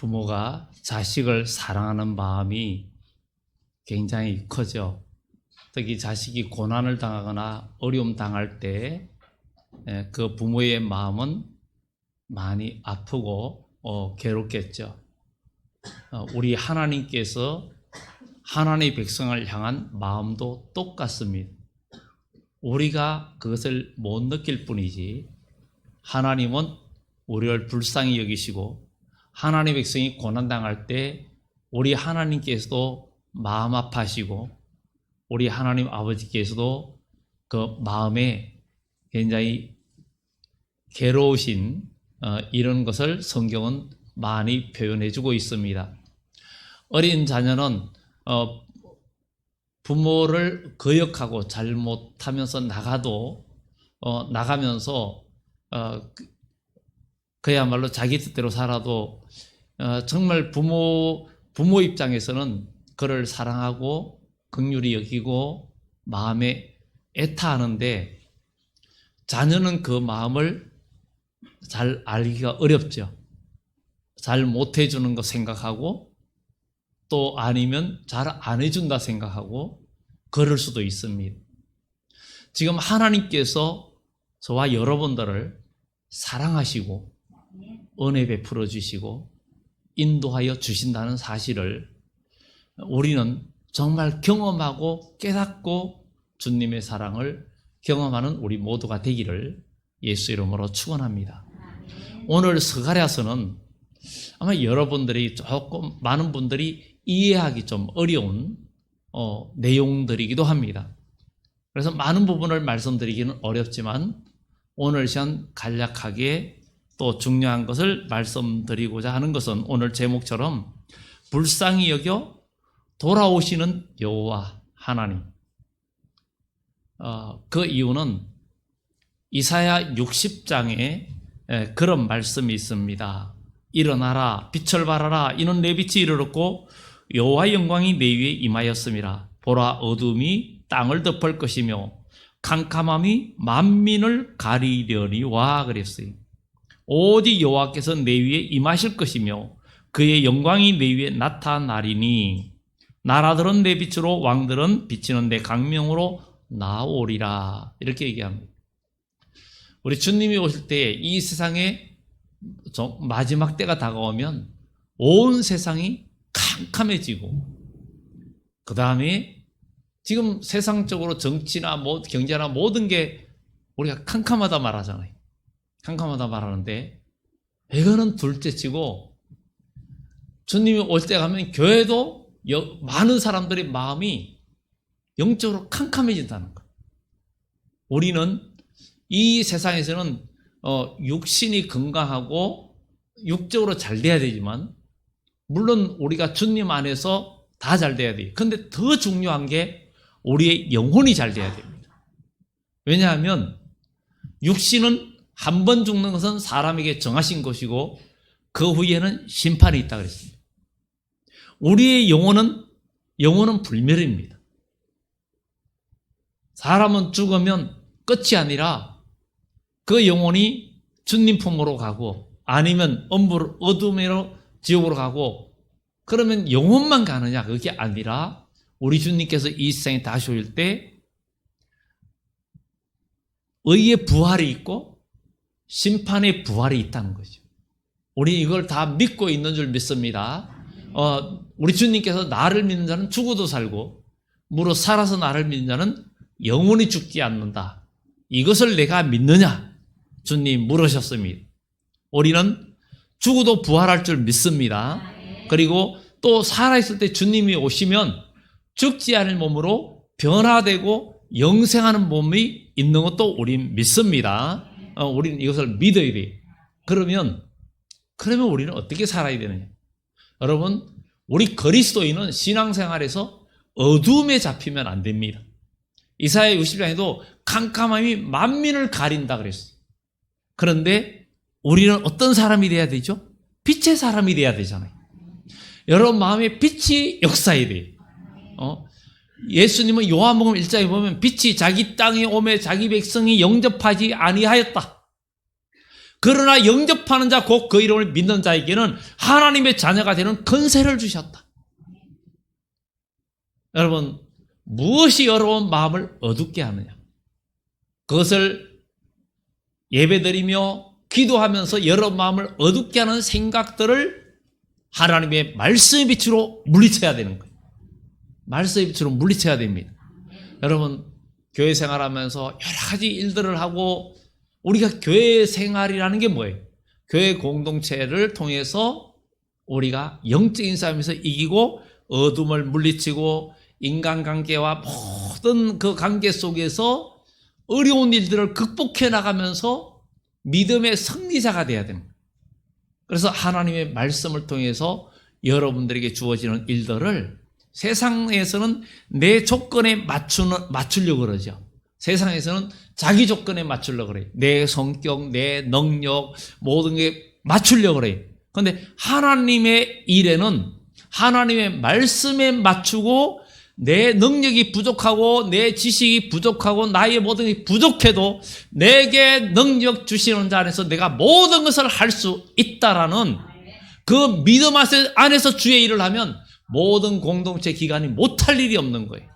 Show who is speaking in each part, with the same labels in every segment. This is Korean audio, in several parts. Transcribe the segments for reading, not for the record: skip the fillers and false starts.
Speaker 1: 부모가 자식을 사랑하는 마음이 굉장히 커져. 특히 자식이 고난을 당하거나 어려움 당할 때 그 부모의 마음은 많이 아프고 괴롭겠죠. 우리 하나님께서 하나님의 백성을 향한 마음도 똑같습니다. 우리가 그것을 못 느낄 뿐이지 하나님은 우리를 불쌍히 여기시고 하나님의 백성이 고난당할 때 우리 하나님께서도 마음 아파하시고 우리 하나님 아버지께서도 그 마음에 굉장히 괴로우신 이런 것을 성경은 많이 표현해주고 있습니다. 어린 자녀는 부모를 거역하고 잘못하면서 나가면서 그야말로 자기 뜻대로 살아도 정말 부모 입장에서는 그를 사랑하고 긍휼히 여기고 마음에 애타하는데 자녀는 그 마음을 잘 알기가 어렵죠. 잘 못해주는 거 생각하고 또 아니면 잘 안 해준다 생각하고 그럴 수도 있습니다. 지금 하나님께서 저와 여러분들을 사랑하시고 은혜 베풀어 주시고 인도하여 주신다는 사실을 우리는 정말 경험하고 깨닫고 주님의 사랑을 경험하는 우리 모두가 되기를 예수 이름으로 축원합니다. 오늘 스가랴서는 아마 여러분들이 조금 많은 분들이 이해하기 좀 어려운 내용들이기도 합니다. 그래서 많은 부분을 말씀드리기는 어렵지만 오늘 시간 간략하게 또 중요한 것을 말씀드리고자 하는 것은 오늘 제목처럼 불쌍히 여겨 돌아오시는 여호와 하나님. 그 이유는 이사야 60장에 그런 말씀이 있습니다. 일어나라 빛을 발하라 이는 내 빛이 이르렀고 여호와의 영광이 내 위에 임하였음이라. 보라 어둠이 땅을 덮을 것이며 캄캄함이 만민을 가리려니와 그랬어요. 오직 여호와께서 내 위에 임하실 것이며 그의 영광이 내 위에 나타나리니 나라들은 내 빛으로 왕들은 비치는 내 강명으로 나오리라. 이렇게 얘기합니다. 우리 주님이 오실 때 이 세상에 마지막 때가 다가오면 온 세상이 캄캄해지고 그 다음에 지금 세상적으로 정치나 경제나 모든 게 우리가 캄캄하다 말하잖아요. 캄캄하다 말하는데 이거는 둘째치고 주님이 올 때 가면 교회도 많은 사람들의 마음이 영적으로 캄캄해진다는 거예요. 우리는 이 세상에서는 육신이 건강하고 육적으로 잘 돼야 되지만 물론 우리가 주님 안에서 다 잘 돼야 돼요. 그런데 더 중요한 게 우리의 영혼이 잘 돼야 됩니다. 왜냐하면 육신은 한 번 죽는 것은 사람에게 정하신 것이고 그 후에는 심판이 있다 그랬습니다. 우리의 영혼은 불멸입니다. 사람은 죽으면 끝이 아니라 그 영혼이 주님 품으로 가고 아니면 어둠으로 지옥으로 가고 그러면 영혼만 가느냐 그게 아니라 우리 주님께서 이 세상에 다시 올 때 의의 부활이 있고 심판의 부활이 있다는 거죠. 우리 이걸 다 믿고 있는 줄 믿습니다. 우리 주님께서 나를 믿는 자는 죽어도 살고 무릇 살아서 나를 믿는 자는 영원히 죽지 않는다. 이것을 내가 믿느냐? 주님 물으셨습니다. 우리는 죽어도 부활할 줄 믿습니다. 그리고 또 살아있을 때 주님이 오시면 죽지 않을 몸으로 변화되고 영생하는 몸이 있는 것도 우린 믿습니다. 우리는 이것을 믿어야 돼요. 그러면 우리는 어떻게 살아야 되느냐? 여러분, 우리 그리스도인은 신앙생활에서 어둠에 잡히면 안 됩니다. 이사야 60장에도 캄캄함이 만민을 가린다 그랬어요. 그런데 우리는 어떤 사람이 돼야 되죠? 빛의 사람이 돼야 되잖아요. 여러분 마음에 빛이 역사해야 돼요. 예수님은 요한복음 1장에 보면 빛이 자기 땅에 오매 자기 백성이 영접하지 아니하였다. 그러나 영접하는 자 곧 그 이름을 믿는 자에게는 하나님의 자녀가 되는 권세를 주셨다. 여러분, 무엇이 여러분 마음을 어둡게 하느냐? 그것을 예배드리며 기도하면서 여러분 마음을 어둡게 하는 생각들을 하나님의 말씀의 빛으로 물리쳐야 되는 거예요. 말씀의 빛으로 물리쳐야 됩니다. 여러분, 교회 생활하면서 여러 가지 일들을 하고, 우리가 교회 생활이라는 게 뭐예요? 교회 공동체를 통해서 우리가 영적인 싸움에서 이기고 어둠을 물리치고 인간관계와 모든 그 관계 속에서 어려운 일들을 극복해 나가면서 믿음의 승리자가 되어야 됩니다. 그래서 하나님의 말씀을 통해서 여러분들에게 주어지는 일들을 세상에서는 내 조건에 맞추려고 그러죠. 세상에서는 자기 조건에 맞추려고 그래요. 내 성격, 내 능력, 모든 게 맞추려고 그래요. 그런데 하나님의 일에는 하나님의 말씀에 맞추고 내 능력이 부족하고 내 지식이 부족하고 나의 모든 게 부족해도 내게 능력 주시는 자 안에서 내가 모든 것을 할 수 있다라는 그 믿음 안에서 주의 일을 하면 모든 공동체 기관이 못할 일이 없는 거예요.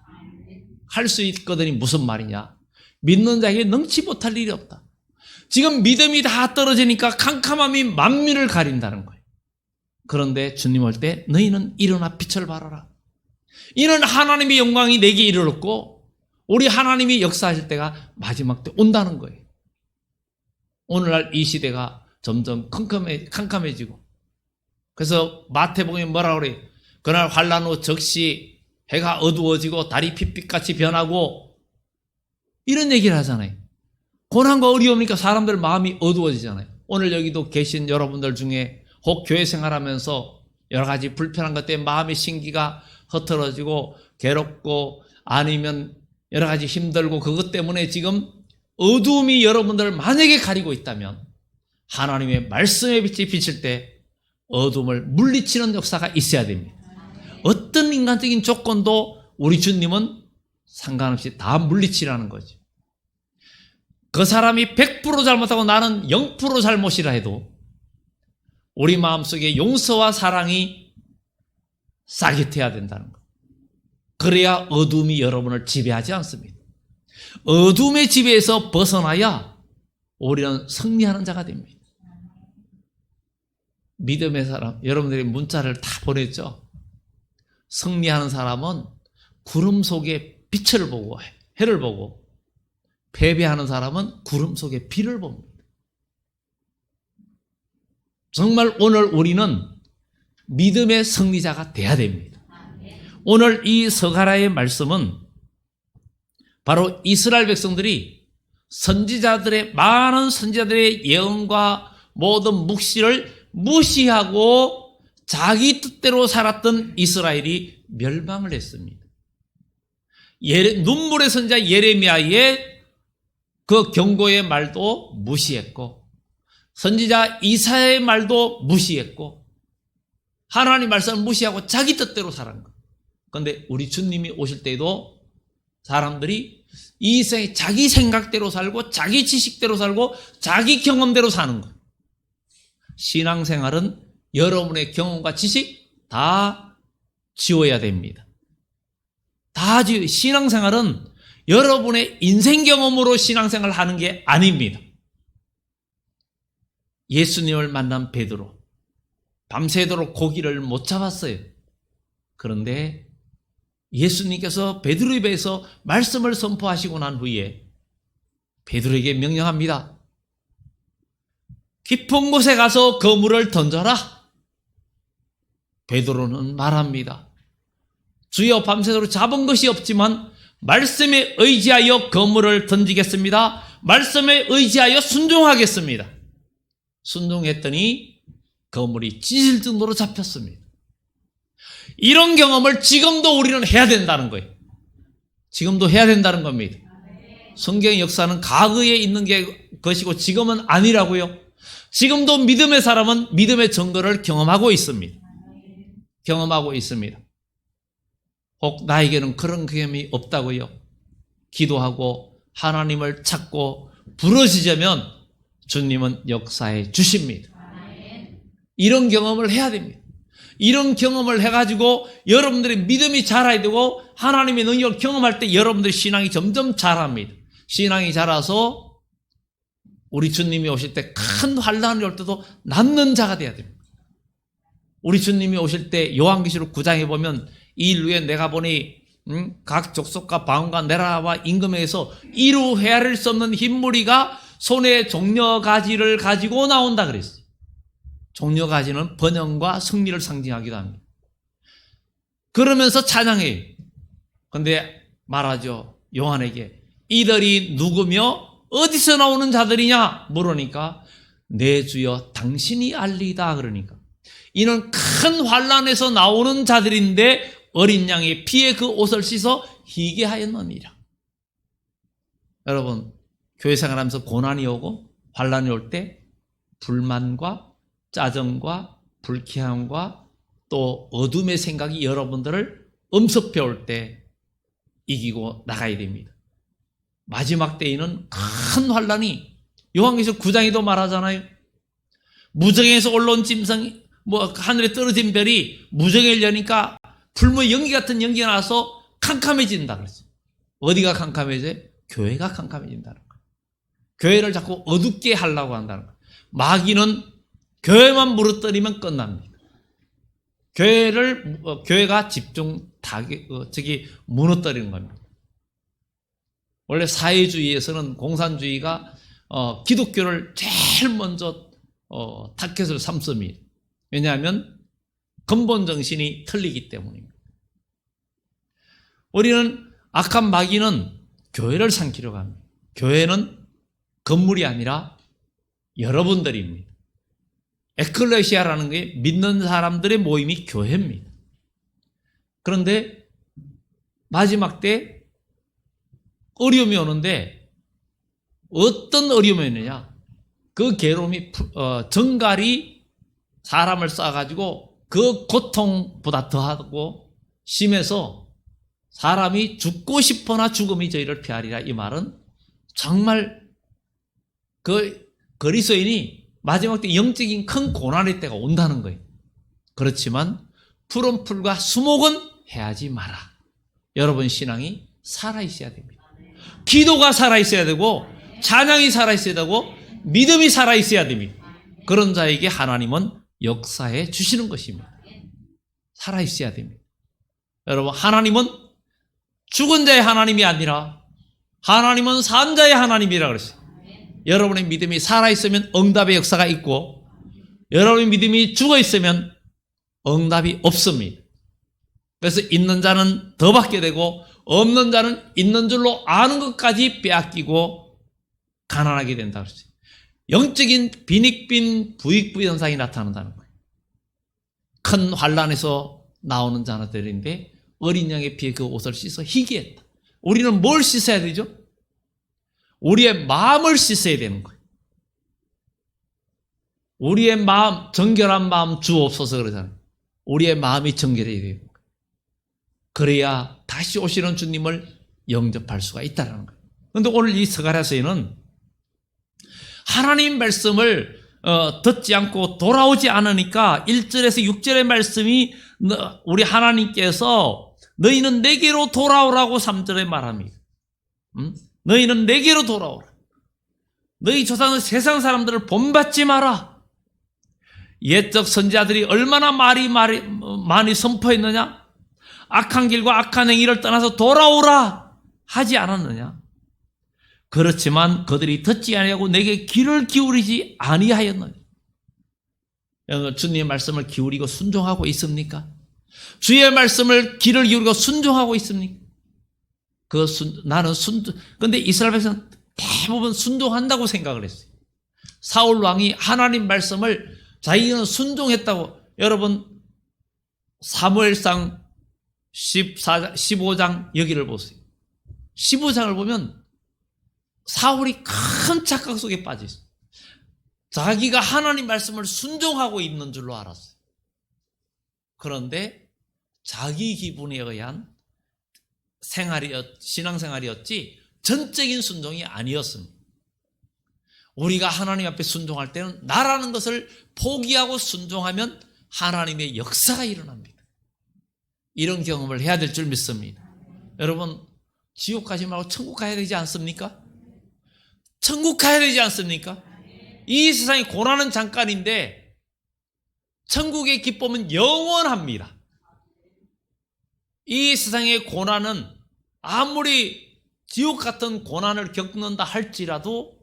Speaker 1: 할 수 있거든이 무슨 말이냐? 믿는 자에게 능치 못할 일이 없다. 지금 믿음이 다 떨어지니까 캄캄함이 만민을 가린다는 거예요. 그런데 주님 올 때 너희는 일어나 빛을 발하라. 이는 하나님의 영광이 내게 이르렀고 우리 하나님이 역사하실 때가 마지막 때 온다는 거예요. 오늘날 이 시대가 점점 캄캄해지고, 그래서 마태복음에 뭐라고 그래요? 그날 환난 후 적시 해가 어두워지고 달이 핏빛같이 변하고, 이런 얘기를 하잖아요. 고난과 어려우니까 사람들 마음이 어두워지잖아요. 오늘 여기도 계신 여러분들 중에 혹 교회 생활하면서 여러 가지 불편한 것 때문에 마음의 신기가 흐트러지고 괴롭고 아니면 여러 가지 힘들고 그것 때문에 지금 어두움이 여러분들을 만약에 가리고 있다면 하나님의 말씀의 빛이 비칠 때 어둠을 물리치는 역사가 있어야 됩니다. 어떤 인간적인 조건도 우리 주님은 상관없이 다 물리치라는 거죠. 그 사람이 100% 잘못하고 나는 0% 잘못이라 해도 우리 마음속에 용서와 사랑이 쌀깃해야 된다는 것. 그래야 어둠이 여러분을 지배하지 않습니다. 어둠의 지배에서 벗어나야 우리는 승리하는 자가 됩니다. 믿음의 사람, 여러분들이 문자를 다 보냈죠? 승리하는 사람은 구름 속에 빛을 보고 해를 보고, 패배하는 사람은 구름 속에 비를 봅니다. 정말 오늘 우리는 믿음의 승리자가 돼야 됩니다. 오늘 이 서가라의 말씀은 바로 이스라엘 백성들이 많은 선지자들의 예언과 모든 묵시를 무시하고 자기 뜻대로 살았던 이스라엘이 멸망을 했습니다. 눈물의 선지자 예레미야의 그 경고의 말도 무시했고, 선지자 이사야의 말도 무시했고, 하나님 말씀을 무시하고 자기 뜻대로 살은 것. 그런데 우리 주님이 오실 때에도 사람들이 이 세상에 자기 생각대로 살고 자기 지식대로 살고 자기 경험대로 사는 것. 신앙생활은 여러분의 경험과 지식 다 지워야 됩니다. 신앙생활은 여러분의 인생 경험으로 신앙생활을 하는 게 아닙니다. 예수님을 만난 베드로, 밤새도록 고기를 못 잡았어요. 그런데 예수님께서 베드로에 대해서 말씀을 선포하시고 난 후에 베드로에게 명령합니다. 깊은 곳에 가서 그물을 던져라. 베드로는 말합니다. 주여, 밤새도록 잡은 것이 없지만 말씀에 의지하여 그물을 던지겠습니다. 말씀에 의지하여 순종하겠습니다. 순종했더니 그물이 찢을 정도로 잡혔습니다. 이런 경험을 지금도 우리는 해야 된다는 거예요. 지금도 해야 된다는 겁니다. 성경의 역사는 과거에 있는 것이고 지금은 아니라고요. 지금도 믿음의 사람은 믿음의 증거를 경험하고 있습니다. 경험하고 있습니다. 혹 나에게는 그런 경험이 없다고요? 기도하고 하나님을 찾고 부르짖으면 주님은 역사해 주십니다. 이런 경험을 해야 됩니다. 이런 경험을 해가지고 여러분들의 믿음이 자라야 되고 하나님의 능력을 경험할 때 여러분들의 신앙이 점점 자랍니다. 신앙이 자라서 우리 주님이 오실 때 큰 환난이 올 때도 남는 자가 돼야 됩니다. 우리 주님이 오실 때 요한계시록 9장에 보면 이 일 후에 내가 보니 각 족속과 방언과 나라와 임금에게서 이루 헤아릴 수 없는 흰 무리가 손에 종려가지를 가지고 나온다 그랬어요. 종려가지는 번영과 승리를 상징하기도 합니다. 그러면서 찬양해요. 그런데 말하죠. 요한에게 이들이 누구며 어디서 나오는 자들이냐 물으니까 내 주여 당신이 알리다 그러니까 이는 큰 환난에서 나오는 자들인데 어린 양의 피에 그 옷을 씻어 희게 하였느니라. 여러분 교회 생활하면서 고난이 오고 환난이 올 때 불만과 짜증과 불쾌함과 또 어둠의 생각이 여러분들을 엄습해 올 때 이기고 나가야 됩니다. 마지막 때에는 큰 환난이 요한계시록 9장에도 말하잖아요. 무정에서 올라온 짐승 하늘에 떨어진 별이 무정을 여니까 불의 연기 같은 연기가 나서 캄캄해진다 그랬어요. 어디가 캄캄해져요? 교회가 캄캄해진다는 거예요. 교회를 자꾸 어둡게 하려고 한다는 거예요. 마귀는 교회만 무너뜨리면 끝납니다. 교회가 무너뜨리는 겁니다. 원래 사회주의에서는 공산주의가 기독교를 제일 먼저 타켓을 삼습니다. 왜냐하면 근본 정신이 틀리기 때문입니다. 우리는 악한 마귀는 교회를 삼키려고 합니다. 교회는 건물이 아니라 여러분들입니다. 에클레시아라는 게 믿는 사람들의 모임이 교회입니다. 그런데 마지막 때 어려움이 오는데 어떤 어려움이 있느냐? 그 괴로움이 정갈이 사람을 쌓아가지고 그 고통보다 더하고 심해서 사람이 죽고 싶으나 죽음이 저희를 피하리라. 이 말은 정말 그 그리스도인이 마지막 때 영적인 큰 고난의 때가 온다는 거예요. 그렇지만 푸른 풀과 수목은 해하지 마라. 여러분 신앙이 살아있어야 됩니다. 기도가 살아있어야 되고 찬양이 살아있어야 되고 믿음이 살아있어야 됩니다. 그런 자에게 하나님은 역사해 주시는 것입니다. 살아있어야 됩니다. 여러분 하나님은 죽은 자의 하나님이 아니라 하나님은 산 자의 하나님이라고 그랬어요. 여러분의 믿음이 살아있으면 응답의 역사가 있고 여러분의 믿음이 죽어있으면 응답이 없습니다. 그래서 있는 자는 더 받게 되고 없는 자는 있는 줄로 아는 것까지 빼앗기고 가난하게 된다고 그랬어요. 영적인 빈익빈 부익부 현상이 나타난다는 거예요. 큰 환난에서 나오는 자들인데 어린 양의 피에 그 옷을 씻어 희게 했다. 우리는 뭘 씻어야 되죠? 우리의 마음을 씻어야 되는 거예요. 우리의 마음, 정결한 마음 주옵소서 그러잖아요. 우리의 마음이 정결해야 돼요. 그래야 다시 오시는 주님을 영접할 수가 있다는 거예요. 그런데 오늘 이 스가랴서에는 하나님 말씀을 듣지 않고 돌아오지 않으니까 1절에서 6절의 말씀이 우리 하나님께서 너희는 내게로 돌아오라고 3절에 말합니다. 너희는 내게로 돌아오라. 너희 조상은 세상 사람들을 본받지 마라. 옛적 선지자들이 얼마나 많이 선포했느냐? 악한 길과 악한 행위를 떠나서 돌아오라 하지 않았느냐? 그렇지만 그들이 듣지 아니하고 내게 귀를 기울이지 아니하였느냐? 주님의 말씀을 기울이고 순종하고 있습니까? 주의 말씀을 귀를 기울이고 순종하고 있습니까? 나는 근데 이스라엘 백성은 대부분 순종한다고 생각을 했어요. 사울 왕이 하나님 말씀을 자기는 순종했다고. 여러분 사무엘상 15장 여기를 보세요. 15장을 보면 사울이 큰 착각 속에 빠져 있어요. 자기가 하나님 말씀을 순종하고 있는 줄로 알았어요. 그런데 자기 기분에 의한 신앙생활이었지 전적인 순종이 아니었습니다. 우리가 하나님 앞에 순종할 때는 나라는 것을 포기하고 순종하면 하나님의 역사가 일어납니다. 이런 경험을 해야 될 줄 믿습니다. 여러분, 지옥 가지 말고 천국 가야 되지 않습니까? 천국 가야 되지 않습니까? 이 세상의 고난은 잠깐인데 천국의 기쁨은 영원합니다. 이 세상의 고난은 아무리 지옥 같은 고난을 겪는다 할지라도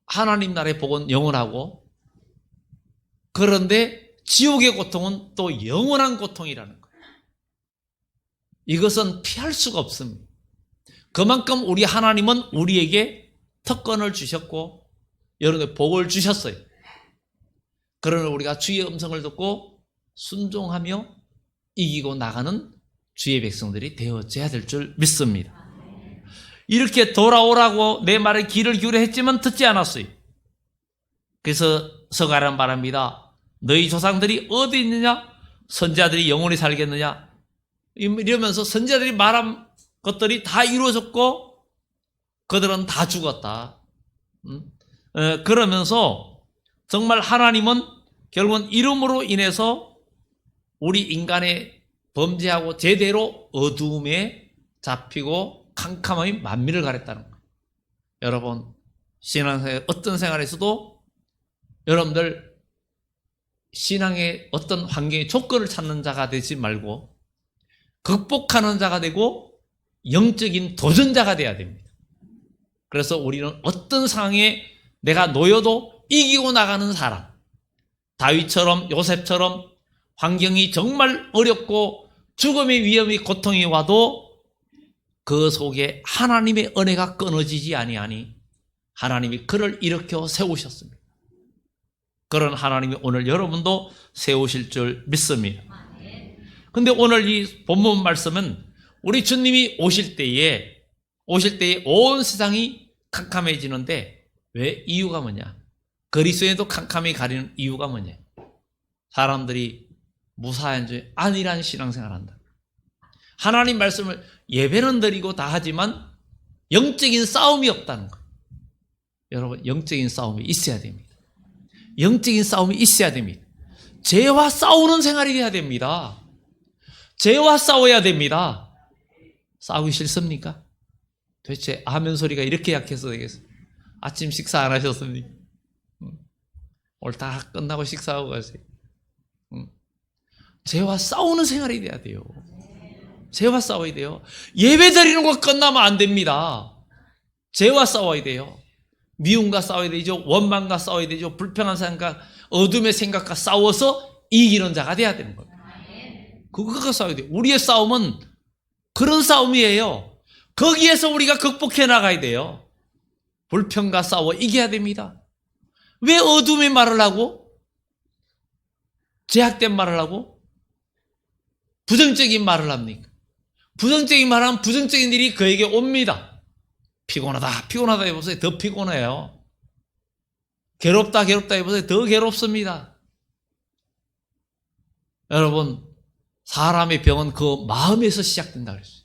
Speaker 1: 하나님 나라의 복은 영원하고, 그런데 지옥의 고통은 또 영원한 고통이라는 거예요. 이것은 피할 수가 없습니다. 그만큼 우리 하나님은 우리에게 특권을 주셨고 여러분들 복을 주셨어요. 그러나 우리가 주의 음성을 듣고 순종하며 이기고 나가는 주의 백성들이 되어져야 될 줄 믿습니다. 이렇게 돌아오라고 내 말에 귀를 기울여 했지만 듣지 않았어요. 그래서 서가란 말합니다. 너희 조상들이 어디 있느냐? 선지자들이 영원히 살겠느냐? 이러면서 선지자들이 말한 것들이 다 이루어졌고 그들은 다 죽었다. 그러면서 정말 하나님은 결국은 이름으로 인해서 우리 인간의 범죄하고 제대로 어두움에 잡히고 캄캄함이 만민을 가렸다는 거예요. 여러분, 신앙생활 어떤 생활에서도 여러분들 신앙의 어떤 환경의 조건을 찾는 자가 되지 말고 극복하는 자가 되고 영적인 도전자가 돼야 됩니다. 그래서 우리는 어떤 상황에 내가 놓여도 이기고 나가는 사람, 다윗처럼 요셉처럼 환경이 정말 어렵고 죽음의 위험이 고통이 와도 그 속에 하나님의 은혜가 끊어지지 아니하니 하나님이 그를 일으켜 세우셨습니다. 그런 하나님이 오늘 여러분도 세우실 줄 믿습니다. 근데 오늘 이 본문 말씀은 우리 주님이 오실 때에 온 세상이 캄캄해지는데 왜? 이유가 뭐냐? 그리스도에도 캄캄히 가리는 이유가 뭐냐? 사람들이 무사한 줄 안일한 신앙생활을 한다. 하나님 말씀을 예배는 드리고 다 하지만 영적인 싸움이 없다는 거예요. 여러분, 영적인 싸움이 있어야 됩니다. 영적인 싸움이 있어야 됩니다. 죄와 싸우는 생활이 돼야 됩니다. 죄와 싸워야 됩니다. 싸우기 싫습니까? 도대체 아멘 소리가 이렇게 약해서 되겠어요? 아침 식사 안 하셨습니까? 오늘 다 끝나고 식사하고 가세요. 죄와 싸우는 생활이 돼야 돼요. 죄와 싸워야 돼요. 예배 드리는 거 끝나면 안 됩니다. 죄와 싸워야 돼요. 미움과 싸워야 되죠. 원망과 싸워야 되죠. 불평한 생각, 어둠의 생각과 싸워서 이기는 자가 돼야 되는 겁니다. 그거가 싸워야 돼요. 우리의 싸움은 그런 싸움이에요. 거기에서 우리가 극복해 나가야 돼요. 불평과 싸워 이겨야 됩니다. 왜 어둠의 말을 하고 제약된 말을 하고 부정적인 말을 합니까? 부정적인 말하면 부정적인 일이 그에게 옵니다. 피곤하다 해보세요. 더 피곤해요. 괴롭다 해보세요. 더 괴롭습니다. 여러분, 사람의 병은 그 마음에서 시작된다 그랬어요.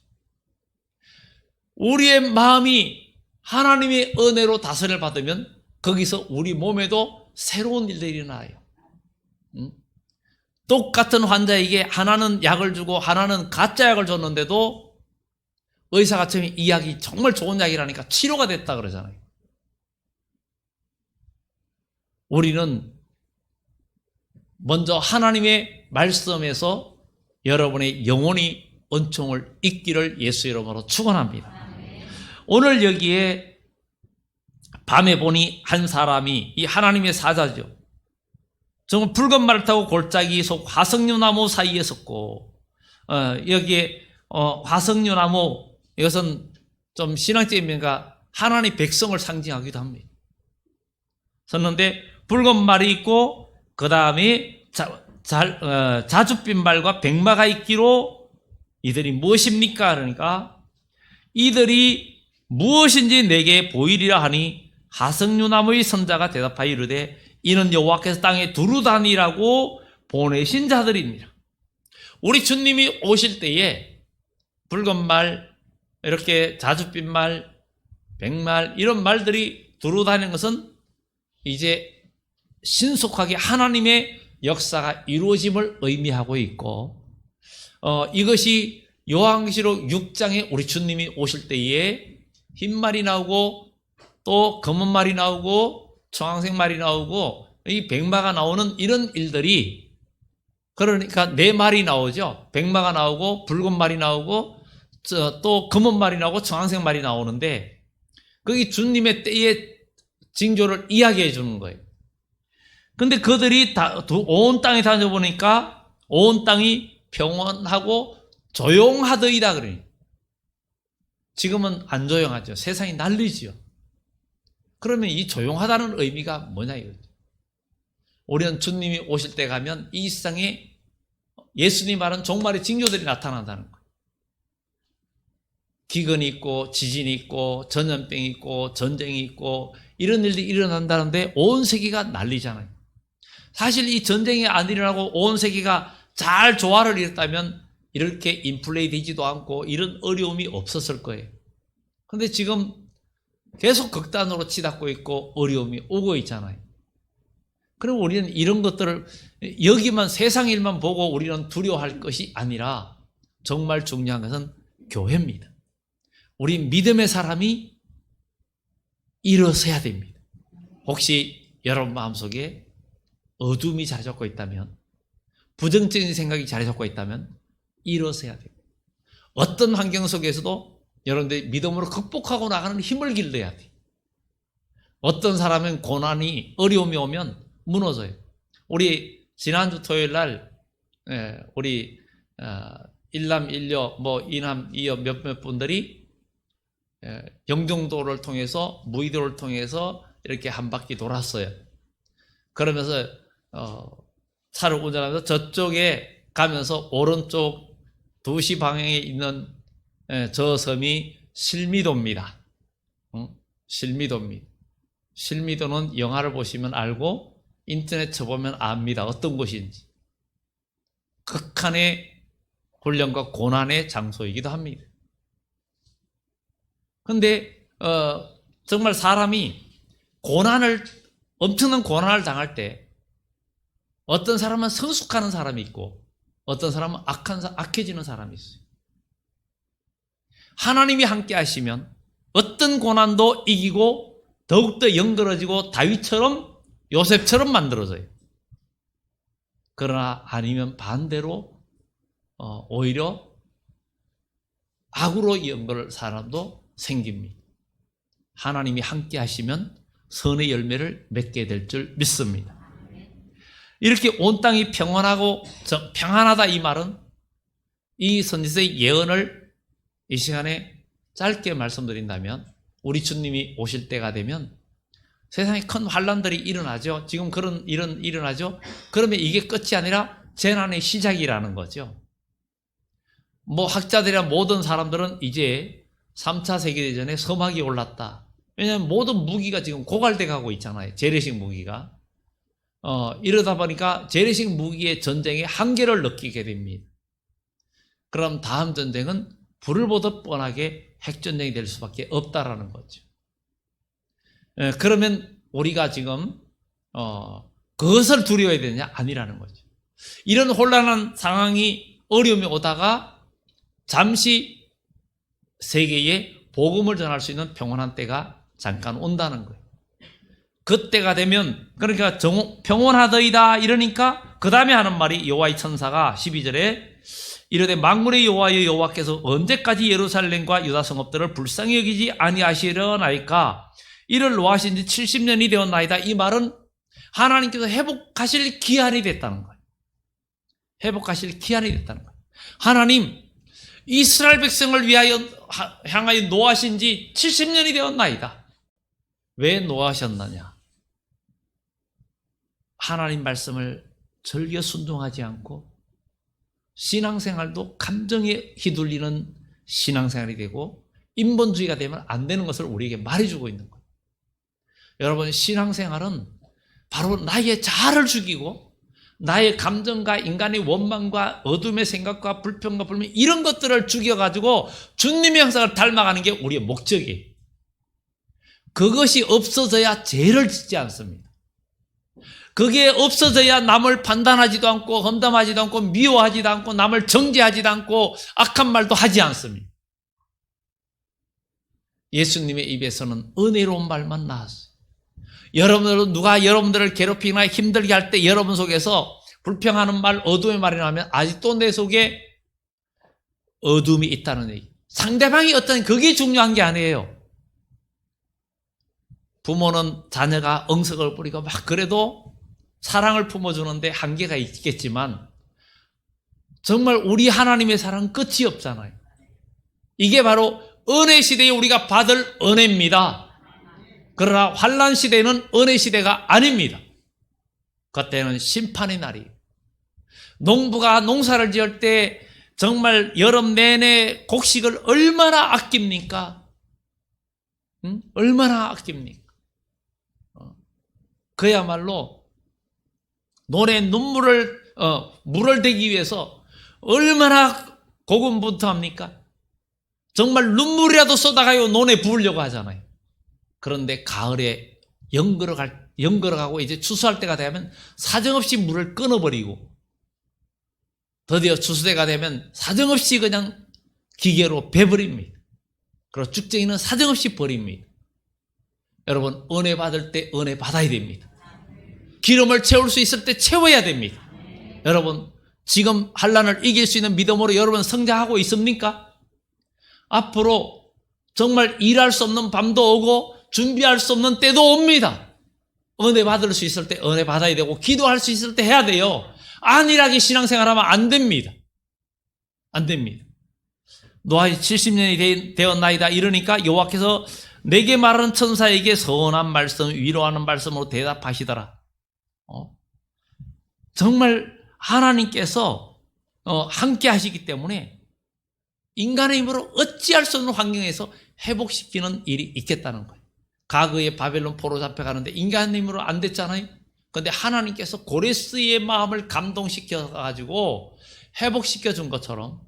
Speaker 1: 우리의 마음이 하나님의 은혜로 다스림을 받으면 거기서 우리 몸에도 새로운 일들이 일어나요. 똑같은 환자에게 하나는 약을 주고 하나는 가짜 약을 줬는데도 의사가 처음에 이 약이 정말 좋은 약이라니까 치료가 됐다 그러잖아요. 우리는 먼저 하나님의 말씀에서 여러분의 영혼이 은총을 잊기를 예수 이름으로 축원합니다. 오늘 여기에 밤에 보니 한 사람이 이 하나님의 사자죠. 정말 붉은 말을 타고 골짜기 속 화석류나무 사이에 섰고 여기에 화석류나무 이것은 좀 신앙적인 면과 하나님의 백성을 상징하기도 합니다. 섰는데 붉은 말이 있고 그 다음에 자줏빛 말과 백마가 있기로 이들이 무엇입니까? 그러니까 이들이 무엇인지 내게 보이리라 하니 화석류나무의 선자가 대답하여 이르되 이는 여호와께서 땅에 두루 다니라고 보내신 자들입니다. 우리 주님이 오실 때에 붉은 말, 이렇게 자줏빛 말, 백말 이런 말들이 두루 다니는 것은 이제 신속하게 하나님의 역사가 이루어짐을 의미하고 있고 이것이 요한계시록 6장에 우리 주님이 오실 때에 흰 말이 나오고 또 검은 말이 나오고 청황색 말이 나오고 이 백마가 나오는 이런 일들이 그러니까 네 말이 나오죠. 백마가 나오고 붉은 말이 나오고 또 검은 말이 나오고 청황색 말이 나오는데 거기 주님의 때의 징조를 이야기해 주는 거예요. 근데 그들이 온 땅에 다녀보니까 온 땅이 평온하고 조용하더이다 그러니. 지금은 안 조용하죠. 세상이 난리지요. 그러면 이 조용하다는 의미가 뭐냐 이거죠. 우리는 주님이 오실 때 가면 이 세상에 예수님이 말한 종말의 징조들이 나타난다는 거예요. 기근이 있고 지진이 있고 전염병이 있고 전쟁이 있고 이런 일들이 일어난다는데 온 세계가 난리잖아요. 사실 이 전쟁이 안 일어나고 온 세계가 잘 조화를 이뤘다면 이렇게 인플레이 되지도 않고 이런 어려움이 없었을 거예요. 그런데 지금 계속 극단으로 치닫고 있고 어려움이 오고 있잖아요. 그럼 우리는 이런 것들을 여기만 세상 일만 보고 우리는 두려워할 것이 아니라 정말 중요한 것은 교회입니다. 우리 믿음의 사람이 일어서야 됩니다. 혹시 여러분 마음속에 어둠이 자리 잡고 있다면, 부정적인 생각이 자리 잡고 있다면 일어서야 돼요. 어떤 환경 속에서도 여러분들이 믿음으로 극복하고 나가는 힘을 길러야 돼요. 어떤 사람은 고난이 어려움이 오면 무너져요. 우리 지난주 토요일 날 우리 일남 일녀 이남 이여 몇몇 분들이 영종도를 통해서 무의도를 통해서 이렇게 한 바퀴 돌았어요. 그러면서 차를 운전하면서 저쪽에 가면서 오른쪽 2시 방향에 있는 저 섬이 실미도입니다. 실미도입니다. 실미도는 영화를 보시면 알고 인터넷 쳐보면 압니다. 어떤 곳인지. 극한의 훈련과 고난의 장소이기도 합니다. 그런데 정말 사람이 엄청난 고난을 당할 때 어떤 사람은 성숙하는 사람이 있고 어떤 사람은 악해지는 사람이 있어요. 하나님이 함께 하시면 어떤 고난도 이기고 더욱더 영걸어지고 다윗처럼 요셉처럼 만들어져요. 그러나 아니면 반대로 오히려 악으로 연결 사람도 생깁니다. 하나님이 함께 하시면 선의 열매를 맺게 될 줄 믿습니다. 이렇게 온 땅이 평안하다 이 말은 이 선지서의 예언을 이 시간에 짧게 말씀드린다면 우리 주님이 오실 때가 되면 세상에 큰 환란들이 일어나죠. 지금 그런 일은 일어나죠. 그러면 이게 끝이 아니라 재난의 시작이라는 거죠. 학자들이나 모든 사람들은 이제 3차 세계대전에 서막이 올랐다. 왜냐하면 모든 무기가 지금 고갈돼 가고 있잖아요. 재래식 무기가. 이러다 보니까 재래식 무기의 전쟁의 한계를 느끼게 됩니다. 그럼 다음 전쟁은 불을 보듯 뻔하게 핵전쟁이 될 수밖에 없다라는 거죠. 그러면 우리가 지금 그것을 두려워해야 되느냐? 아니라는 거죠. 이런 혼란한 상황이 어려움이 오다가 잠시 세계에 복음을 전할 수 있는 평온한 때가 잠깐 온다는 거예요. 그때가 되면 그러니까 평온하더이다 이러니까 그 다음에 하는 말이 여호와의 천사가 12절에 이르되 만군의 여호와여 여호와께서 언제까지 예루살렘과 유다 성읍들을 불쌍히 여기지 아니하시려나이까 이를 노하신 지 70년이 되었나이다. 이 말은 하나님께서 회복하실 기한이 됐다는 거예요. 회복하실 기한이 됐다는 거예요. 하나님 이스라엘 백성을 향하여 노하신 지 70년이 되었나이다. 왜 노하셨느냐? 하나님 말씀을 절겨 순종하지 않고 신앙생활도 감정에 휘둘리는 신앙생활이 되고 인본주의가 되면 안 되는 것을 우리에게 말해주고 있는 거예요. 여러분, 신앙생활은 바로 나의 자아를 죽이고 나의 감정과 인간의 원망과 어둠의 생각과 불평과 불만 이런 것들을 죽여가지고 주님의 형상을 닮아가는 게 우리의 목적이에요. 그것이 없어져야 죄를 짓지 않습니다. 그게 없어져야 남을 판단하지도 않고 험담하지도 않고 미워하지도 않고 남을 정죄하지도 않고 악한 말도 하지 않습니다. 예수님의 입에서는 은혜로운 말만 나왔어요. 여러분들은 누가 여러분들을 괴롭히거나 힘들게 할 때 여러분 속에서 불평하는 말, 어둠의 말이 나오면 아직도 내 속에 어둠이 있다는 얘기. 상대방이 어떤 그게 중요한 게 아니에요. 부모는 자녀가 응석을 부리고 막 그래도 사랑을 품어주는데 한계가 있겠지만 정말 우리 하나님의 사랑은 끝이 없잖아요. 이게 바로 은혜 시대에 우리가 받을 은혜입니다. 그러나 환난 시대는 은혜 시대가 아닙니다. 그때는 심판의 날이에요. 농부가 농사를 지을 때 정말 여름 내내 곡식을 얼마나 아낍니까? 얼마나 아낍니까? 그야말로 논에 물을 대기 위해서 얼마나 고군분투합니까? 정말 눈물이라도 쏟아가요 논에 부으려고 하잖아요. 그런데 가을에 연걸어가고 이제 추수할 때가 되면 사정없이 물을 끊어버리고 드디어 추수대가 되면 사정없이 그냥 기계로 베버립니다. 그리고 쭉쟁이는 사정없이 버립니다. 여러분, 은혜 받을 때 은혜 받아야 됩니다. 기름을 채울 수 있을 때 채워야 됩니다. 여러분, 지금 환난을 이길 수 있는 믿음으로 여러분 성장하고 있습니까? 앞으로 정말 일할 수 없는 밤도 오고 준비할 수 없는 때도 옵니다. 은혜 받을 수 있을 때 은혜 받아야 되고 기도할 수 있을 때 해야 돼요. 안일하게 신앙생활하면 안 됩니다. 안 됩니다. 노아의 70년이 되었나이다 이러니까 여호와께서 내게 말하는 천사에게 선한 말씀, 위로하는 말씀으로 대답하시더라. 정말 하나님께서 함께 하시기 때문에 인간의 힘으로 어찌할 수 없는 환경에서 회복시키는 일이 있겠다는 거예요. 과거에 바벨론 포로 잡혀가는데 인간의 힘으로 안 됐잖아요. 그런데 하나님께서 고레스의 마음을 감동시켜가지고 회복시켜준 것처럼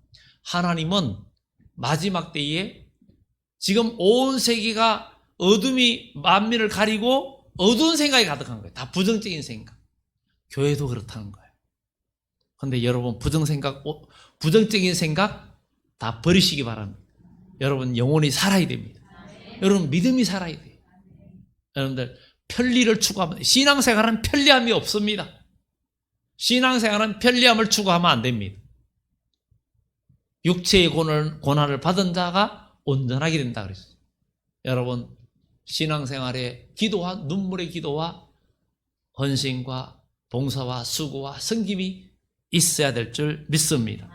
Speaker 1: 하나님은 마지막 때에 지금 온 세계가 어둠이 만민을 가리고 어두운 생각이 가득한 거예요. 다 부정적인 생각. 교회도 그렇다는 거예요. 그런데 여러분 부정적인 생각 다 버리시기 바랍니다. 여러분 영혼이 살아야 됩니다. 여러분 믿음이 살아야 돼요. 여러분들 편리를 추구하면 신앙생활은 편리함이 없습니다. 신앙생활은 편리함을 추구하면 안 됩니다. 육체의 고난을 받은 자가 온전하게 된다 그랬어요. 여러분 신앙생활에 기도와 눈물의 기도와 헌신과 봉사와 수고와 섬김이 있어야 될 줄 믿습니다.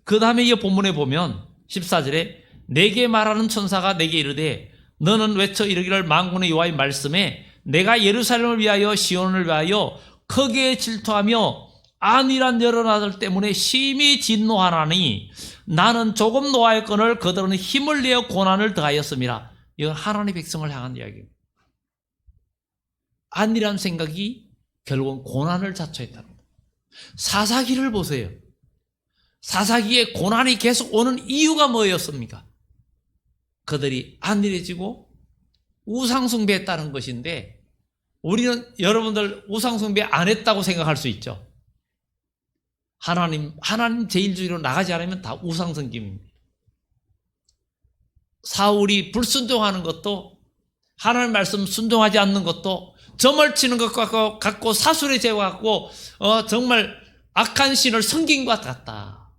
Speaker 1: 그 다음에 이 본문에 보면 14절에 내게 말하는 천사가 내게 이르되 너는 외쳐 이르기를 만군의 여호와의 말씀에 내가 예루살렘을 위하여 시온을 위하여 크게 질투하며 안일한 여러 나들 때문에 심히 진노하나니 나는 조금 노하였거늘 그들은 힘을 내어 고난을 더하였음이라. 이건 하나님의 백성을 향한 이야기입니다. 안일한 생각이 결국은 고난을 자초했다는 겁니다. 사사기를 보세요. 사사기에 고난이 계속 오는 이유가 뭐였습니까? 그들이 안일해지고 우상숭배했다는 것인데 우리는 여러분들 우상숭배 안 했다고 생각할 수 있죠. 하나님 제일주의로 나가지 않으면 다 우상숭배입니다. 사울이 불순종하는 것도 하나님 말씀 순종하지 않는 것도 점을 치는 것 같고 사술의 죄와 같고 정말 악한 신을 섬긴 것 같다.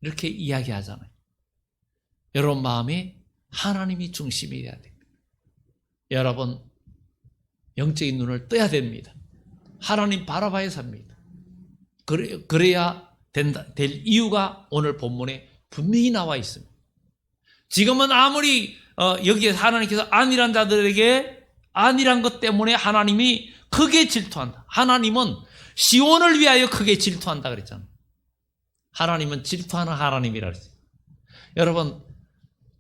Speaker 1: 이렇게 이야기하잖아요. 여러분 마음에 하나님이 중심이 돼야 됩니다. 여러분 영적인 눈을 떠야 됩니다. 하나님 바라봐야 삽니다. 그래야 될 이유가 오늘 본문에 분명히 나와 있습니다. 지금은 아무리 여기에 하나님께서 안일한 자들에게 안일한 것 때문에 하나님이 크게 질투한다. 하나님은 시온을 위하여 크게 질투한다 그랬잖아요. 하나님은 질투하는 하나님이라 그랬어요. 여러분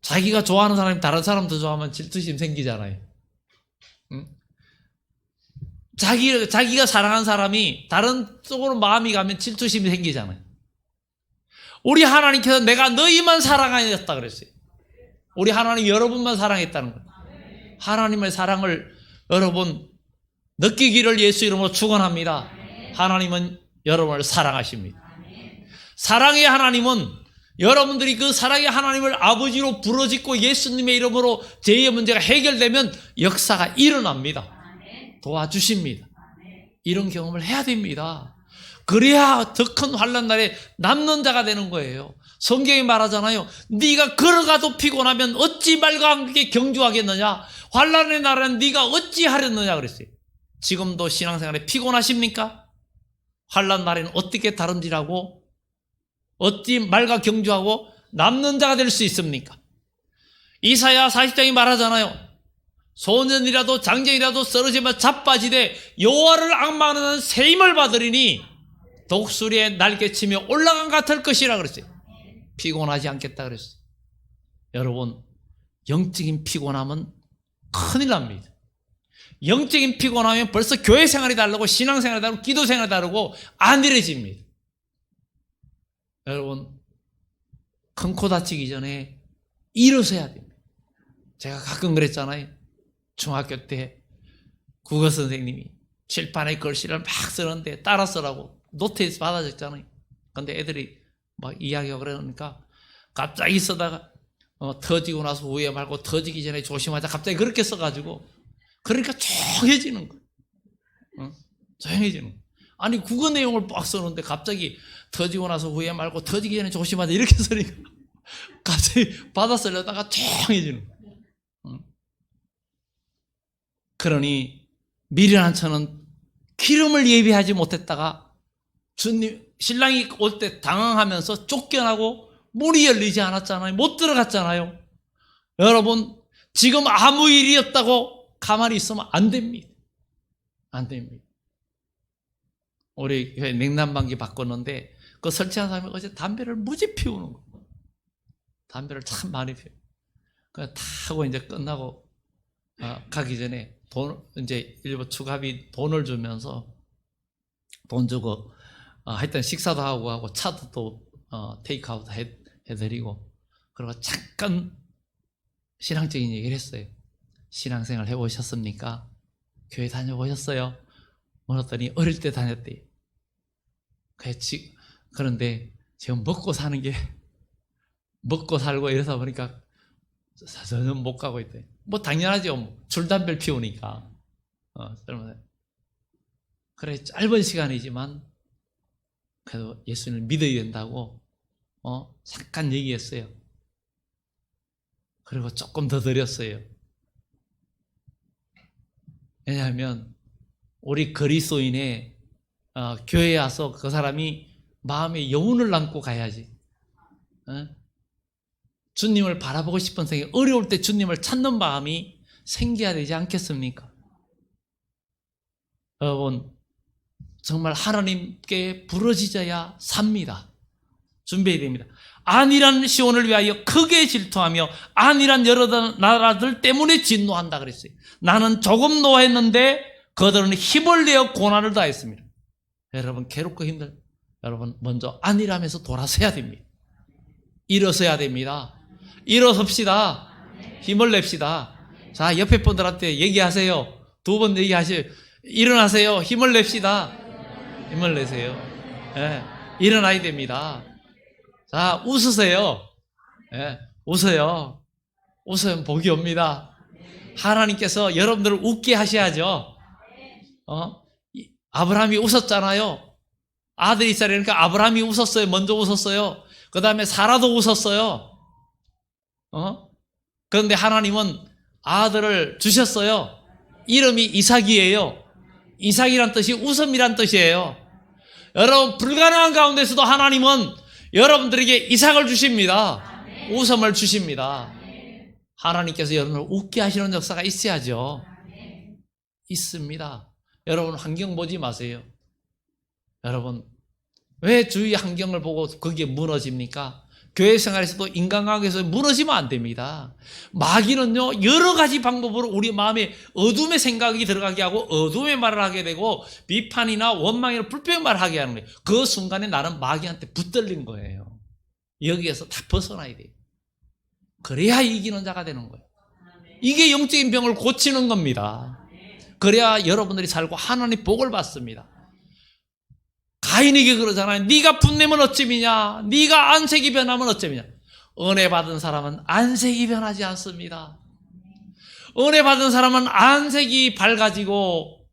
Speaker 1: 자기가 좋아하는 사람이 다른 사람도 좋아하면 질투심 생기잖아요. 응? 자기가 사랑하는 사람이 다른 쪽으로 마음이 가면 질투심이 생기잖아요. 우리 하나님께서 내가 너희만 사랑하였다 그랬어요. 우리 하나님 여러분만 사랑했다는 거예요. 하나님의 사랑을 여러분 느끼기를 예수 이름으로 축원합니다. 하나님은 여러분을 사랑하십니다. 사랑의 하나님은 여러분들이 그 사랑의 하나님을 아버지로 부르짖고 예수님의 이름으로 죄의 문제가 해결되면 역사가 일어납니다. 도와주십니다. 이런 경험을 해야 됩니다. 그래야 더 큰 환난 날에 남는 자가 되는 거예요. 성경이 말하잖아요. 네가 걸어가도 피곤하면 어찌 말과 함께 경주하겠느냐. 환난의 날에는 네가 어찌 하렸느냐 그랬어요. 지금도 신앙생활에 피곤하십니까? 환난 날에는 어떻게 다름질하고 어찌 말과 경주하고 남는 자가 될 수 있습니까? 이사야 40장이 말하잖아요. 소년이라도 장정이라도 쓰러지면 자빠지되 여호와를 앙망하는 새 힘을 받으리니 독수리에 날개치며 올라간 같을 것이라 그랬어요. 피곤하지 않겠다 그랬어요. 여러분, 영적인 피곤함은 큰일 납니다. 영적인 피곤하면 벌써 교회 생활이 다르고 신앙 생활이 다르고 기도 생활이 다르고 안일해집니다. 여러분, 큰 코 다치기 전에 일어서야 됩니다. 제가 가끔 그랬잖아요. 중학교 때 국어 선생님이 칠판에 글씨를 막 쓰는데 따라 쓰라고 노트에서 받아 적잖아요. 근데 애들이 막 이야기하고 그러니까 갑자기 쓰다가 터지고 나서 후회 말고 터지기 전에 조심하자 갑자기 그렇게 써가지고 그러니까 조용해지는 거예요. 조용해지는 거예요. 아니 국어 내용을 빡 쓰는데 갑자기 터지고 나서 후회 말고 터지기 전에 조심하자 이렇게 쓰니까 갑자기 받아 쓰려다가 조용해지는 거예요. 그러니 미련한 처는 기름을 예비하지 못했다가 주님 신랑이 올 때 당황하면서 쫓겨나고 문이 열리지 않았잖아요. 못 들어갔잖아요. 여러분 지금 아무 일이 없다고 가만히 있으면 안 됩니다. 안 됩니다. 우리 교회 냉난방기 바꿨는데 그 설치한 사람이 어제 담배를 무지 피우는 거예요. 담배를 참 많이 피워요. 그래서 다 하고 이제 끝나고 가기 전에 이제 일부 추가비 돈을 주면서 돈 주고 하여튼 식사도 하고 차도 또 테이크아웃 해드리고 그리고 잠깐 신앙적인 얘기를 했어요. 신앙생활 해보셨습니까? 교회 다녀보셨어요? 물었더니 어릴 때 다녔대요. 그런데 지금 먹고 사는 게 먹고 살고 이러다 보니까 전혀 못 가고 있대. 뭐 당연하죠. 술 담배를 피우니까. 그래 짧은 시간이지만 그래도 예수님을 믿어야 된다고 잠깐 얘기했어요. 그리고 조금 더 드렸어요. 왜냐하면 우리 그리스도인의 교회에 와서 그 사람이 마음에 여운을 남고 가야지. 주님을 바라보고 싶은 생각, 어려울 때 주님을 찾는 마음이 생겨야 되지 않겠습니까? 여러분, 정말 하나님께 부르짖어야 삽니다. 준비해야 됩니다. 안일한 시온을 위하여 크게 질투하며 안일한 여러 나라들 때문에 진노한다 그랬어요. 나는 조금 노했는데 그들은 힘을 내어 고난을 다했습니다. 여러분 괴롭고 힘들 여러분 먼저 안일함에서 돌아서야 됩니다. 일어서야 됩니다. 일어섭시다. 힘을 냅시다. 자, 옆에 분들한테 얘기하세요. 2번 얘기하세요. 일어나세요. 힘을 냅시다. 힘을 내세요. 예, 일어나야 됩니다. 자, 웃으세요. 예, 웃어요. 웃으면 복이 옵니다. 하나님께서 여러분들을 웃게 하셔야죠. 아브라함이 웃었잖아요. 아들이 있으니까 아브라함이 웃었어요. 먼저 웃었어요. 그 다음에 사라도 웃었어요. 그런데 하나님은 아들을 주셨어요. 이름이 이삭이에요. 이삭이란 뜻이 웃음이란 뜻이에요. 여러분 불가능한 가운데서도 하나님은 여러분들에게 이삭을 주십니다. 웃음을 주십니다. 하나님께서 여러분을 웃게 하시는 역사가 있어야죠. 있습니다. 여러분 환경 보지 마세요. 여러분 왜 주위 환경을 보고 거기에 무너집니까? 교회 생활에서도 인간관계에서 무너지면 안 됩니다. 마귀는요 여러 가지 방법으로 우리 마음에 어둠의 생각이 들어가게 하고 어둠의 말을 하게 되고 비판이나 원망이나 불평의 말을 하게 하는 거예요. 그 순간에 나는 마귀한테 붙들린 거예요. 여기에서 다 벗어나야 돼요. 그래야 이기는 자가 되는 거예요. 이게 영적인 병을 고치는 겁니다. 그래야 여러분들이 살고 하나님 복을 받습니다. 가인에게 그러잖아요. 네가 분내면 어찌미냐, 네가 안색이 변하면 어찌미냐. 은혜 받은 사람은 안색이 변하지 않습니다. 은혜 받은 사람은 안색이 밝아지고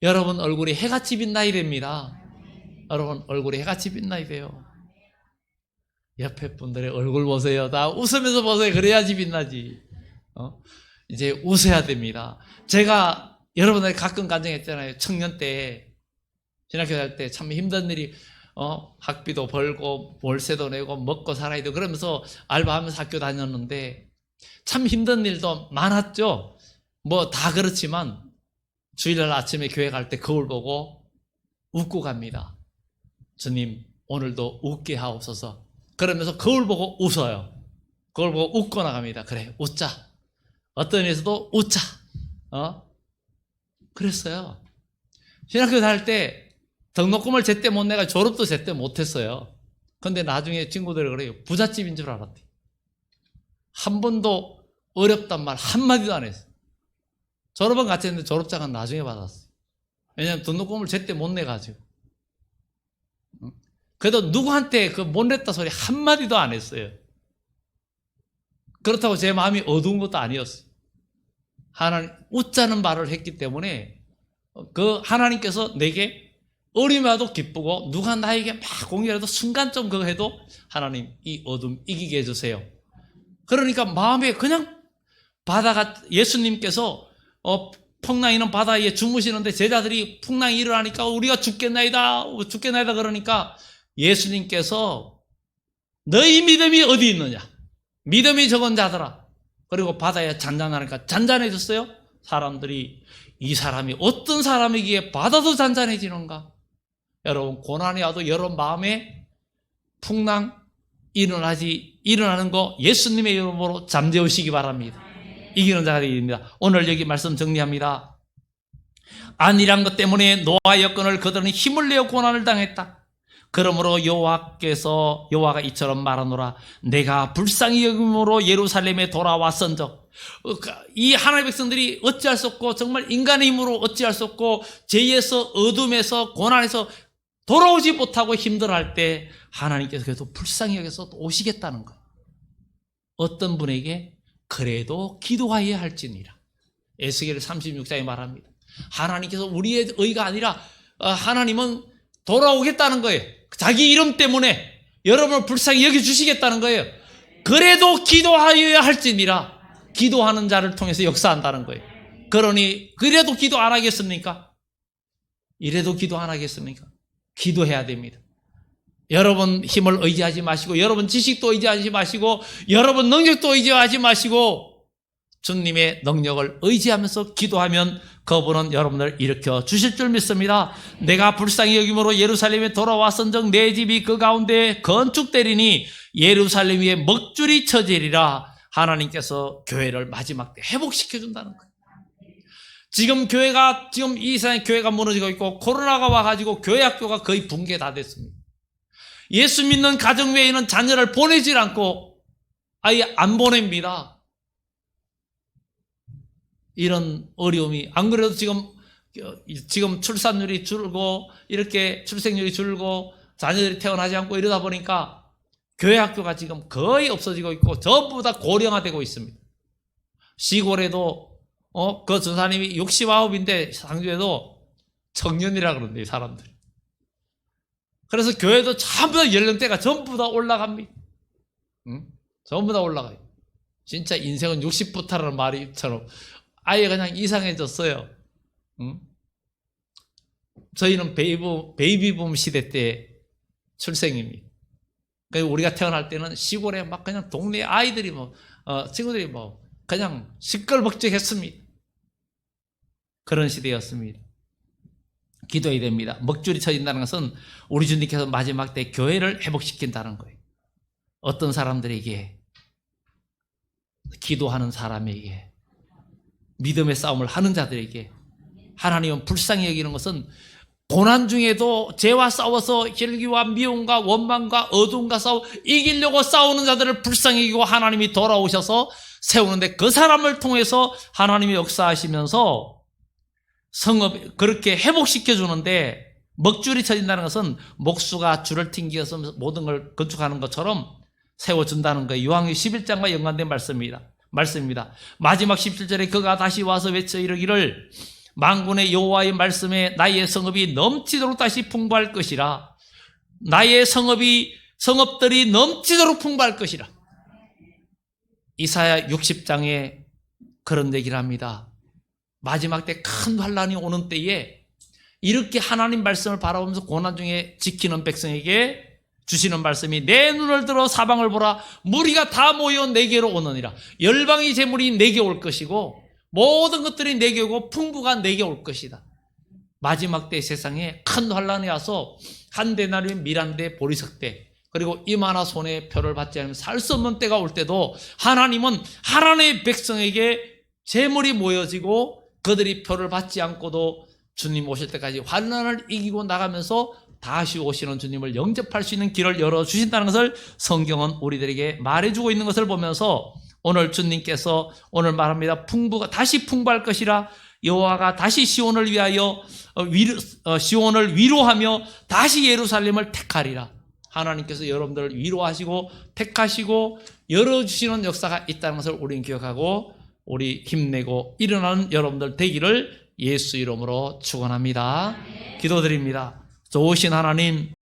Speaker 1: 여러분 얼굴이 해같이 빛나야 됩니다. 여러분 얼굴이 해같이 빛나야 돼요. 옆에 분들의 얼굴 보세요. 다 웃으면서 보세요. 그래야지 빛나지. 이제 웃어야 됩니다. 제가 여러분들 가끔 간증했잖아요. 청년 때, 신학교 다닐 때 참 힘든 일이, 학비도 벌고, 월세도 내고, 먹고 살아야 되고, 그러면서 알바하면서 학교 다녔는데, 참 힘든 일도 많았죠. 뭐 다 그렇지만, 주일날 아침에 교회 갈 때 거울 보고 웃고 갑니다. 주님, 오늘도 웃게 하옵소서. 그러면서 거울 보고 웃어요. 거울 보고 웃고 나갑니다. 그래, 웃자. 어떤 일에서도 웃자. 그랬어요. 신학교 다닐 때 등록금을 제때 못 내가 졸업도 제때 못했어요. 근데 나중에 친구들이 그래요. 부잣집인 줄 알았대. 한 번도 어렵단 말 한마디도 안 했어요. 졸업은 같이 했는데 졸업장은 나중에 받았어요. 왜냐하면 등록금을 제때 못 내가지고. 그래도 누구한테 그 못 냈다 소리 한마디도 안 했어요. 그렇다고 제 마음이 어두운 것도 아니었어요. 하나님, 웃자는 말을 했기 때문에 그 하나님께서 내게 어림이라도 기쁘고 누가 나에게 막 공격해도 순간 좀 그거 해도 하나님 이 어둠 이기게 해주세요. 그러니까 마음에 그냥 바다가 예수님께서 풍랑이 있는 바다에 주무시는데 제자들이 풍랑이 일어나니까 우리가 죽겠나이다 그러니까 예수님께서 너희 믿음이 어디 있느냐, 믿음이 적은 자들아. 그리고 바다에 잔잔하니까 잔잔해졌어요. 사람들이 이 사람이 어떤 사람이기에 바다도 잔잔해지는가. 여러분 고난이 와도 여러분 마음에 풍랑 일어나는 거 예수님의 이름으로 잠재우시기 바랍니다. 이기는 자가 되게 됩니다. 오늘 여기 말씀 정리합니다. 안일한 것 때문에 노아의 여건을 그들은 힘을 내어 고난을 당했다. 그러므로 여호와가 이처럼 말하노라. 내가 불쌍히 여김으로 예루살렘에 돌아왔은즉. 이 하나님의 백성들이 어찌할 수 없고 정말 인간의 힘으로 어찌할 수 없고 죄에서 어둠에서 고난에서 돌아오지 못하고 힘들어할 때 하나님께서 그래도 불쌍히 여겨서 오시겠다는 거예요. 어떤 분에게? 그래도 기도하여야 할지니라. 에스겔 36장에 말합니다. 하나님께서 우리의 의가 아니라 하나님은 돌아오겠다는 거예요. 자기 이름 때문에 여러분을 불쌍히 여겨주시겠다는 거예요. 그래도 기도하여야 할지니라. 기도하는 자를 통해서 역사한다는 거예요. 그러니 그래도 기도 안 하겠습니까? 이래도 기도 안 하겠습니까? 기도해야 됩니다. 여러분 힘을 의지하지 마시고 여러분 지식도 의지하지 마시고 여러분 능력도 의지하지 마시고 주님의 능력을 의지하면서 기도하면 그분은 여러분을 일으켜 주실 줄 믿습니다. 내가 불쌍히 여김으로 예루살렘에 돌아왔은즉 내 집이 그 가운데 건축되리니 예루살렘 위에 먹줄이 쳐지리라. 하나님께서 교회를 마지막 때 회복시켜 준다는 거예요. 지금 이 세상에 교회가 무너지고 있고 코로나가 와가지고 교회 학교가 거의 붕괴 다 됐습니다. 예수 믿는 가정 외에는 자녀를 보내질 않고 아예 안 보냅니다. 이런 어려움이, 안 그래도 지금 출산율이 줄고 이렇게 출생률이 줄고 자녀들이 태어나지 않고 이러다 보니까 교회 학교가 지금 거의 없어지고 있고 전부 다 고령화되고 있습니다. 시골에도 그 전사님이 69인데 상주에도 청년이라 그러는데 사람들이. 그래서 교회도 전부 다 연령대가 전부 다 올라갑니다. 전부 다 올라가요. 진짜 인생은 60부터라는 말이처럼 아예 그냥 이상해졌어요. 저희는 베이비붐 시대 때 출생입니다. 그러니까 우리가 태어날 때는 시골에 막 그냥 동네 아이들이 친구들이 그냥 시끌벅적했습니다. 그런 시대였습니다. 기도해야 됩니다. 먹줄이 쳐진다는 것은 우리 주님께서 마지막 때 교회를 회복시킨다는 거예요. 어떤 사람들에게, 기도하는 사람에게, 믿음의 싸움을 하는 자들에게 하나님은 불쌍히 여기는 것은 고난 중에도 죄와 싸워서 혈기와 미움과 원망과 어둠과 이기려고 싸우는 자들을 불쌍히 여기고 하나님이 돌아오셔서 세우는데 그 사람을 통해서 하나님이 역사하시면서 성읍 그렇게 회복시켜 주는데 먹줄이 쳐진다는 것은 목수가 줄을 튕겨서 모든 걸 건축하는 것처럼 세워준다는 거예요. 요한계시록 11장과 연관된 말씀입니다. 마지막 17절에 그가 다시 와서 외쳐 이르기를 만군의 여호와의 말씀에 나의 성읍이 넘치도록 다시 풍부할 것이라. 나의 성읍들이 넘치도록 풍부할 것이라. 이사야 60장에 그런 얘기를 합니다. 마지막 때 큰 환란이 오는 때에 이렇게 하나님 말씀을 바라보면서 고난 중에 지키는 백성에게 주시는 말씀이 내 눈을 들어 사방을 보라 무리가 다 모여 내게로 오느니라. 열방의 재물이 내게 올 것이고 모든 것들이 내게 오고 풍부가 내게 올 것이다. 마지막 때 세상에 큰 환란이 와서 한 데나리온 밀한대 보리석대 그리고 이마나 손에 표를 받지 않으면 살 수 없는 때가 올 때도 하나님은 하나님의 백성에게 재물이 모여지고 그들이 표를 받지 않고도 주님 오실 때까지 환난을 이기고 나가면서 다시 오시는 주님을 영접할 수 있는 길을 열어주신다는 것을 성경은 우리들에게 말해주고 있는 것을 보면서 오늘 주님께서 오늘 말합니다. 다시 풍부할 것이라. 여호와가 다시 시온을 위로하며 다시 예루살렘을 택하리라. 하나님께서 여러분들을 위로하시고 택하시고 열어주시는 역사가 있다는 것을 우리는 기억하고 우리 힘내고 일어나는 여러분들 되기를 예수 이름으로 축원합니다. 기도드립니다. 좋으신 하나님